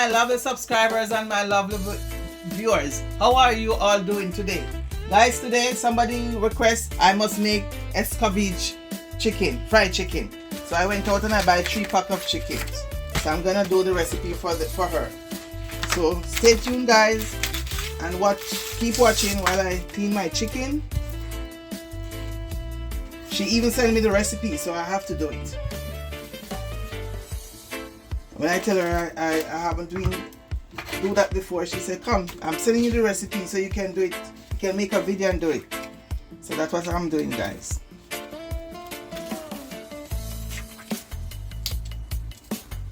lovely subscribers and my lovely viewers. How are you all doing today? Guys, today somebody requests I must make Escovitch chicken, fried chicken. So I went out and I buy 3 packs of chickens. So I'm gonna do the recipe for her. So stay tuned, guys, and keep watching while I clean my chicken. She even sent me the recipe, so I have to do it. When I tell her I haven't do that before, she said, come, I'm sending you the recipe so you can do it. You can make a video and do it. So that's what I'm doing, guys.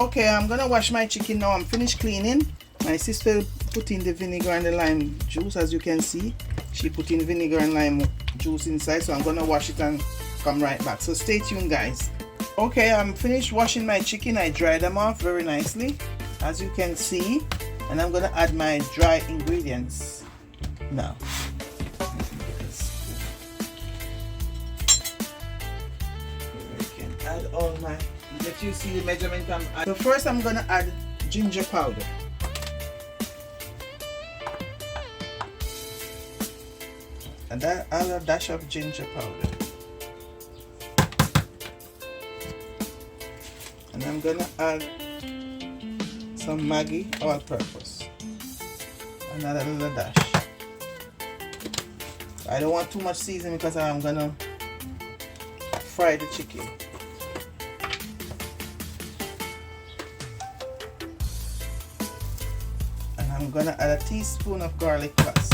Okay, I'm gonna wash my chicken now. I'm finished cleaning. My sister put in the vinegar and the lime juice. As you can see, she put in vinegar and lime juice inside, so I'm gonna wash it and come right back. So stay tuned, guys. Okay, I'm finished washing my chicken. I dried them off very nicely, as you can see, and I'm gonna add my dry ingredients now. I can add all my, let you see the measurement I'm adding. So first I'm gonna add ginger powder. And I'll add a dash of ginger powder. And I'm gonna add some Maggi all-purpose. Another little dash. I don't want too much seasoning because I'm gonna fry the chicken. And I'm gonna add a teaspoon of garlic cloves.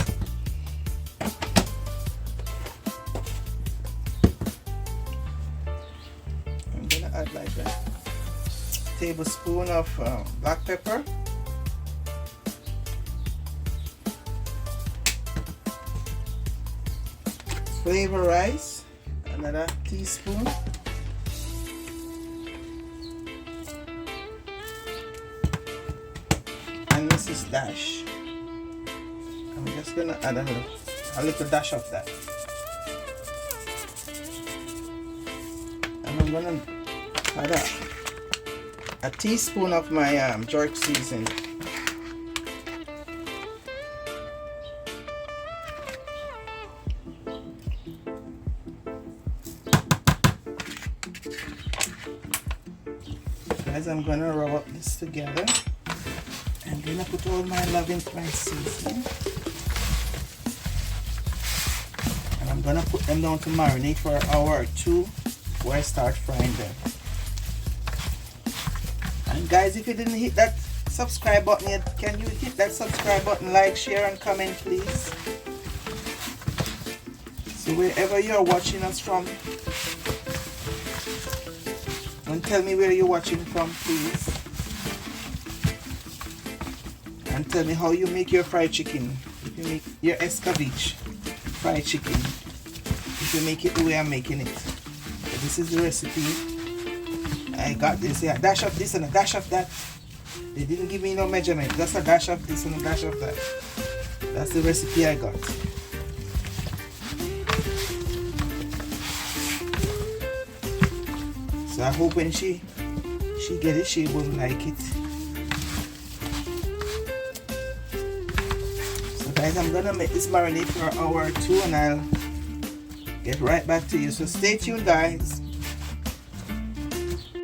I'm gonna add like a tablespoon of black pepper, flavor rice, another teaspoon, and this is dash. I'm just gonna add a little dash of that, and I'm gonna add a teaspoon of my jerk seasoning. Guys, I'm gonna rub up this together and then I put all my loving spice seasoning, and I'm gonna put them down to marinate for an hour or two before I start frying them. And guys, if you didn't hit that subscribe button yet, can you hit that subscribe button, like, share and comment, please? So wherever you're watching us from, and tell me where you're watching from, please. And tell me how you make your fried chicken. If you make your Escovitch fried chicken, if you make it the way I'm making it. So this is the recipe. I got this, yeah, a dash of this and a dash of that. They didn't give me no measurement, just a dash of this and a dash of that. That's the recipe I got. So I hope when she get it, she will like it. So guys, I'm gonna make this marinate for an hour or two and I'll get right back to you. So stay tuned, guys.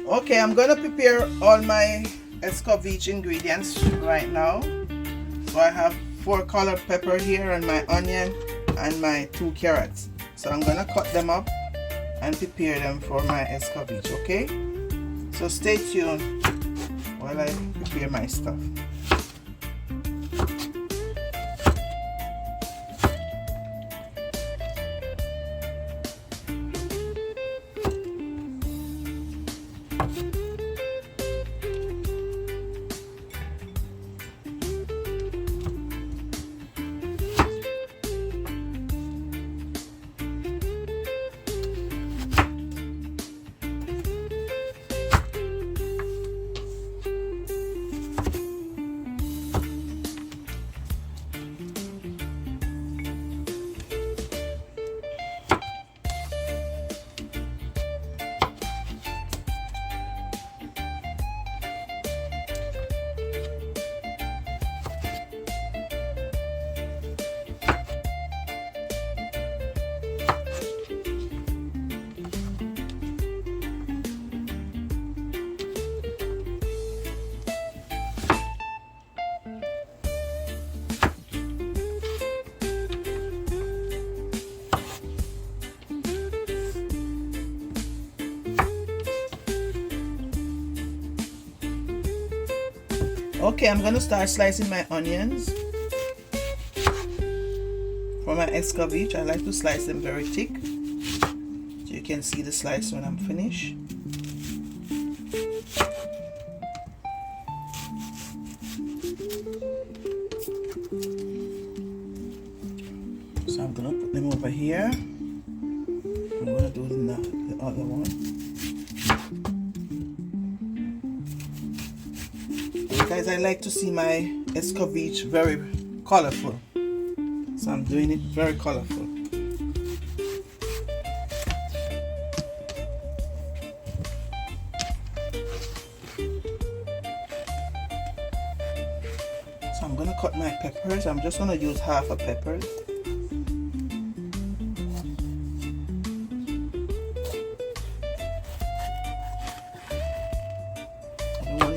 Okay, I'm gonna prepare all my Escovitch ingredients right now. So I have 4 colored pepper here and my onion and my 2 carrots. So I'm gonna cut them up and prepare them for my Escovitch, okay? So stay tuned while I prepare my stuff. Okay, I'm gonna start slicing my onions. For my Escovitch, I like to slice them very thick, so you can see the slice when I'm finished. So I'm gonna put them over here. I'm gonna do the other one. Guys, I like to see my Escovitch very colorful, so I'm doing it very colorful. So I'm gonna cut my peppers. I'm just gonna use half a pepper.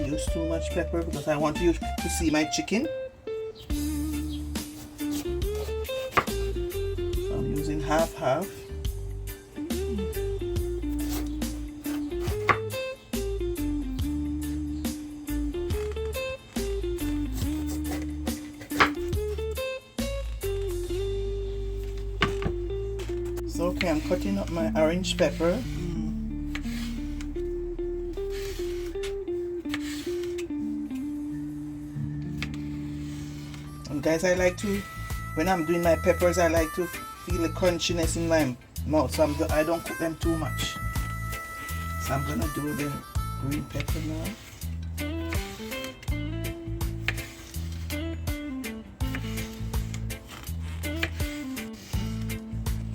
Use too much pepper because I want you to see my chicken. So I'm using half. So okay, I'm cutting up my orange pepper. Guys, I like to, when I'm doing my peppers, I like to feel the crunchiness in my mouth, so I don't cook them too much. So I'm gonna do the green pepper now.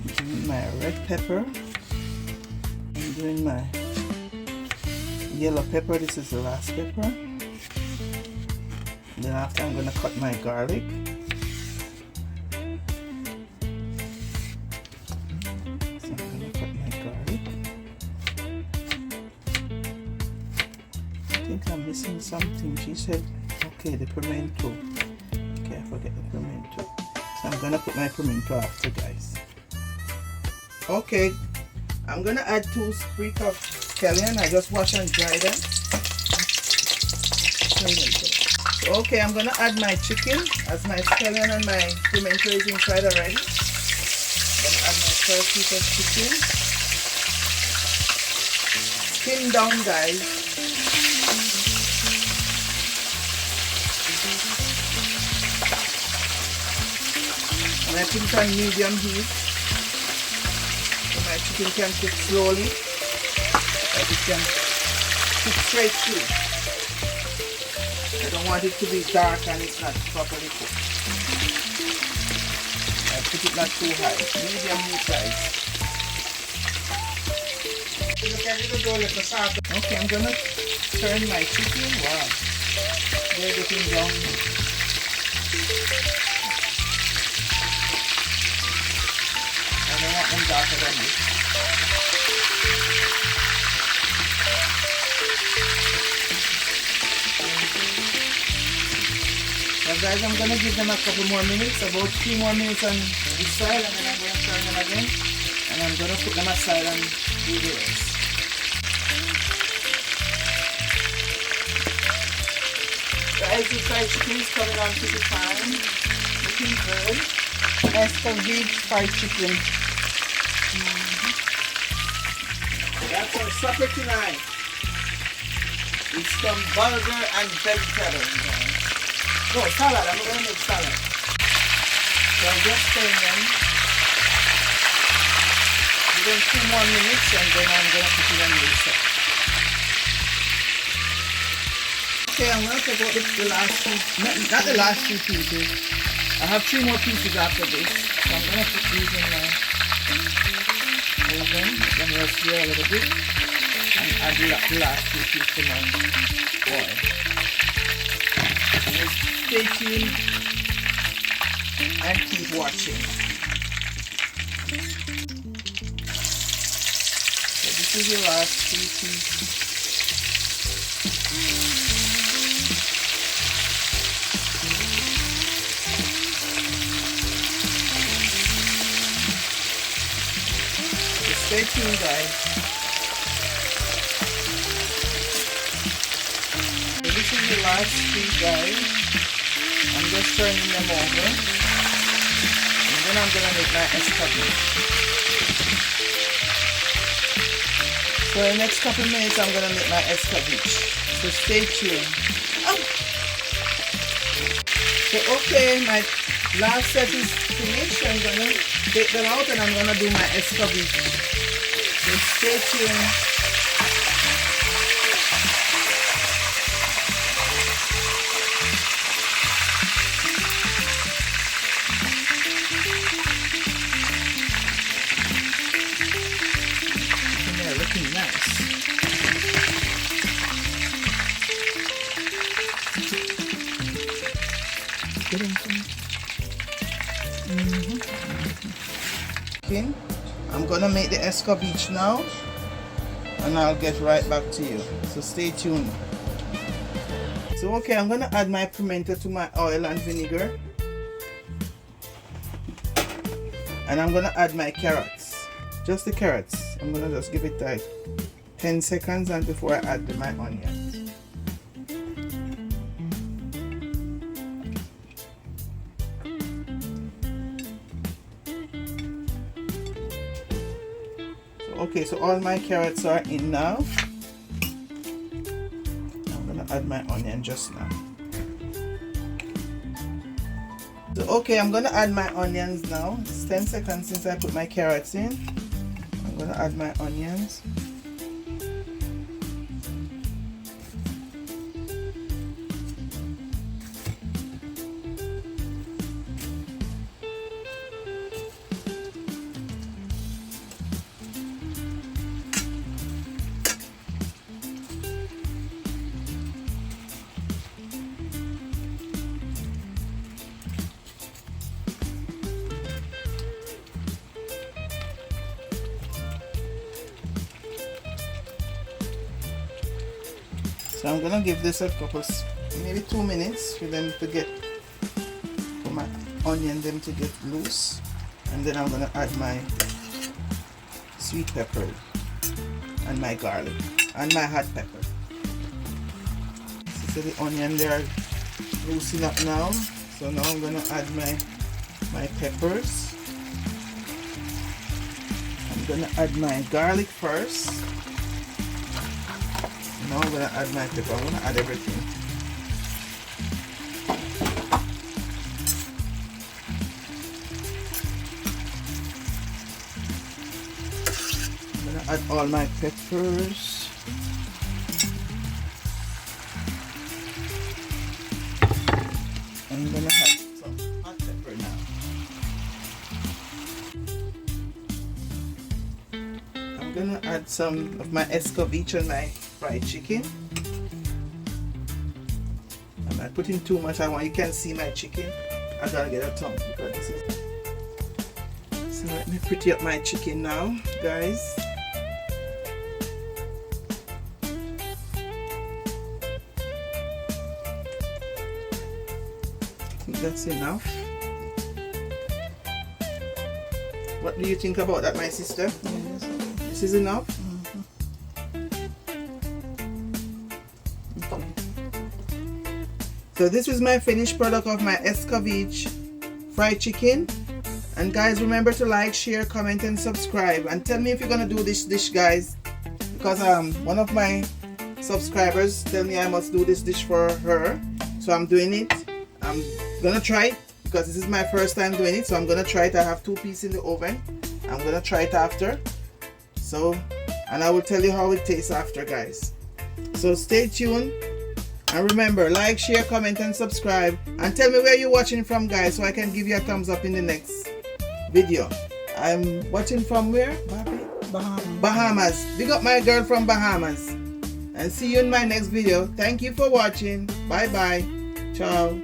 Doing my red pepper. I'm doing my yellow pepper. This is the last pepper. Then after, I'm gonna cut my garlic. So I'm gonna cut my garlic. I think I'm missing something. She said, okay, the pimento. Okay, I forget the pimento. So I'm gonna put my pimento after, guys. Okay, I'm gonna add 2 sprigs of scallion. I just wash and dry them. Okay, I'm gonna add my chicken as my scallion and my pimento is inside already. I'm gonna add my first piece of chicken. Skin down, guys. And I put it on medium heat so my chicken can cook slowly, so it can cook straight through. I don't want it to be dark and it's not properly cooked. I put it not too high. Medium heat, guys. Okay, I'm gonna turn my chicken. Wow. They're getting down. I don't want them darker than this. Now guys, I'm going to give them a couple more minutes, about 3 more minutes on this side, and then I'm going to turn them again, and I'm going to put them aside and do the rest. Guys, the fried chicken is coming on to the pan, looking good. Escovitch fried chicken. That's our supper tonight. It's some burger and vegetables, guys. No, salad. I'm going to make salad. So I just stir them. Give them 2 more minutes and then I'm going to put it on the side. Okay, I'm going to take out the last 2, not the last 2 pieces. I have 3 more pieces after this. So I'm going to put these in my oven. Let them rest here a little bit. And add the last 2 pieces to my oil. Stay tuned and keep watching. So this is your last 2 pieces. So stay tuned, guys. So this is your fast speed, guys. I'm just turning them over. And then I'm gonna make my escovitch. So in the next couple of minutes I'm gonna make my escovitch. So stay tuned. Oh. So okay, my last set is finished. I'm gonna take them out and I'm gonna do my escovitch. So stay tuned. They're looking nice. I'm gonna make the escovitch now and I'll get right back to you, so stay tuned. So okay, I'm gonna add my pimento to my oil and vinegar, and I'm gonna add my carrots, just the carrots. I'm gonna just give it like 10 seconds and before I add my onions. Okay, so all my carrots are in now. I'm gonna add my onion just now. So okay, I'm gonna add my onions now. It's 10 seconds since I put my carrots in. I'm gonna add my onions. So I'm gonna give this a couple, maybe 2 minutes for them to get, for my onion them to get loose, and then I'm gonna add my sweet pepper and my garlic and my hot pepper. So the onion they are loosening up now. So now I'm gonna add my peppers. I'm gonna add my garlic first. Now I'm gonna add my pepper. I'm gonna add everything. I'm gonna add all my peppers. I'm gonna add some hot pepper now. I'm gonna add some of my escovitch and my fried chicken. I'm not putting too much. You can see my chicken. I gotta get a tongue because this is. So let me pretty up my chicken now, guys. I think that's enough. What do you think about that, my sister? Yes. This is enough? So this is my finished product of my Escovitch fried chicken. And guys, remember to like, share, comment and subscribe. And tell me if you're gonna do this dish, guys. Because one of my subscribers tell me I must do this dish for her. So I'm doing it. I'm gonna try it because this is my first time doing it. So I'm gonna try it. I have 2 pieces in the oven. I'm gonna try it after. So, and I will tell you how it tastes after, guys. So stay tuned. And remember, like, share, comment and subscribe. And tell me where you're watching from, guys, so I can give you a thumbs up in the next video. I'm watching from where? Bahamas. Big up my girl from Bahamas. And see you in my next video. Thank you for watching. Bye bye. Ciao.